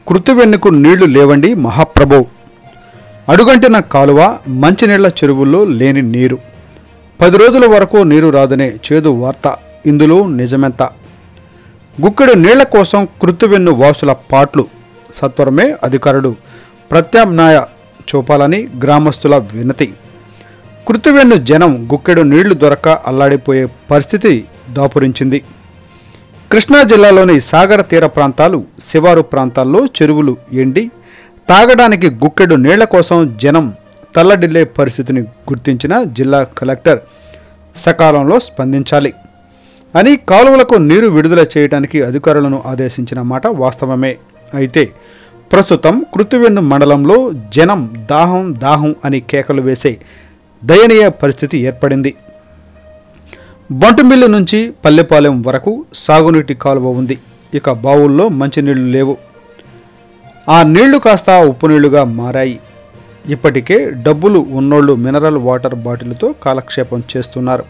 కృత్తివెన్నుకు నీళ్లు లేవండి మహాప్రభో. అడుగంటిన కాలువ, మంచినీళ్ల చెరువుల్లో లేని నీరు. 10 రోజుల వరకు నీరు రాదనే చేదు వార్త. ఇందులో నిజమెంత? గుక్కెడు నీళ్ల కోసం కృత్తివెన్ను వాసుల పాట్లు. సత్వరమే అధికారులు ప్రత్యామ్నాయ చూపాలని గ్రామస్తుల వినతి. కృత్తివెన్ను జనం గుక్కెడు నీళ్లు దొరక్క అల్లాడిపోయే పరిస్థితి దాపురించింది. కృష్ణా జిల్లాలోని సాగర తీర ప్రాంతాలు, శివారు ప్రాంతాల్లో చెరువులు ఎండి తాగడానికి గుక్కెడు నీళ్ల కోసం జనం తల్లడిల్లే పరిస్థితిని గుర్తించిన జిల్లా కలెక్టర్ సకాలంలో స్పందించాలి అని కాలువలకు నీరు విడుదల చేయడానికి అధికారులను ఆదేశించిన మాట వాస్తవమే. అయితే ప్రస్తుతం కృత్తివెన్ను మండలంలో జనం దాహం దాహం అని కేకలు వేసే దయనీయ పరిస్థితి ఏర్పడింది. బంటుమిల్లు నుంచి పల్లెపాలెం వరకు సాగునీటి కాలువ ఉంది. ఇక బావుల్లో మంచినీళ్లు లేవు. ఆ నీళ్లు కాస్త ఉప్పు నీళ్లుగా మారాయి. ఇప్పటికే డబ్బులు ఉన్నోళ్లు మినరల్ వాటర్ బాటిల్తో కాలక్షేపం చేస్తున్నారు.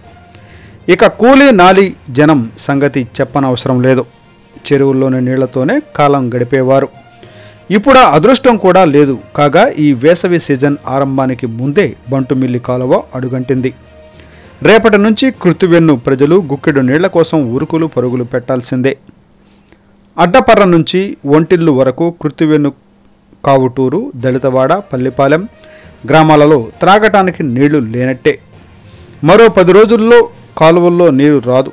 ఇక కూలీ నాలి జనం సంగతి చెప్పనవసరం లేదు. చెరువుల్లోని నీళ్లతోనే కాలం గడిపేవారు. ఇప్పుడు ఆ అదృష్టం కూడా లేదు. కాగా ఈ వేసవి సీజన్ ఆరంభానికి ముందే బంటుమిల్లి కాలువ అడుగంటింది. రేపటి నుంచి కృత్తివెన్ను ప్రజలు గుక్కెడు నీళ్ల కోసం ఉరుకులు పరుగులు పెట్టాల్సిందే. అడ్డపర్ర నుంచి ఒంటిల్లు వరకు కృత్తివెన్ను, కావుటూరు, దళితవాడ, పల్లిపాలెం గ్రామాలలో త్రాగటానికి నీళ్లు లేనట్టే. మరో 10 రోజుల్లో కాలువల్లో నీరు రాదు.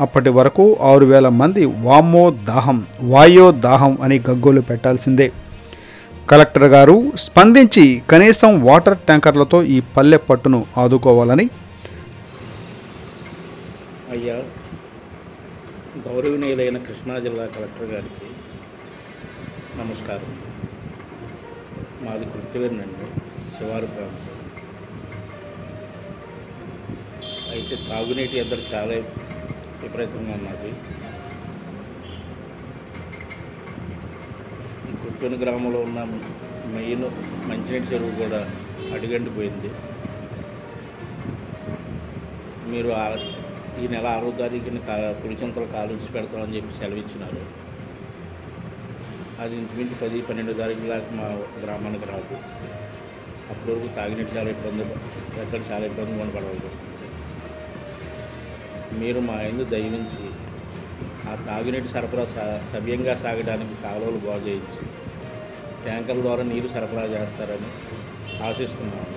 అప్పటి వరకు 6,000 మంది వామ్మో దాహం, వాయో దాహం అని గగ్గోలు పెట్టాల్సిందే. కలెక్టర్ గారు స్పందించి కనీసం వాటర్ ట్యాంకర్లతో ఈ పల్లె పట్టును ఆదుకోవాలని. అయ్యా, గౌరవనీయులైన కృష్ణా జిల్లా కలెక్టర్ గారికి నమస్కారం. మాది కృత్తివెన్నండి, శివారు ప్రాంతం. అయితే తాగునీటి ఎద్దరు చాలా విపరీతంగా ఉన్నది. ఈ కృత్తివెన్ను గ్రామంలో ఉన్న మెయిన్ మంచినీటి చెరువు కూడా అడుగంటిపోయింది. మీరు ఈ నెల 6వ తారీఖున పులిచింతలు కాలుచి పెడతామని చెప్పి సెలవిచ్చినారు. అది ఇంచుమించు 10-12 తారీఖు దాకా మా గ్రామానికి రాదు. అప్పటి వరకు తాగినట్టు చాలా ఇబ్బంది, పెద్దలు చాలా ఇబ్బంది పడవలసి వస్తుంది. మీరు మా యందు దయించి ఆ తాగునీటి సరఫరా సవ్యంగా సాగడానికి కాలువలు బాగు చేయించి ట్యాంకర్ల ద్వారా నీరు సరఫరా చేస్తారని ఆశిస్తున్నాము.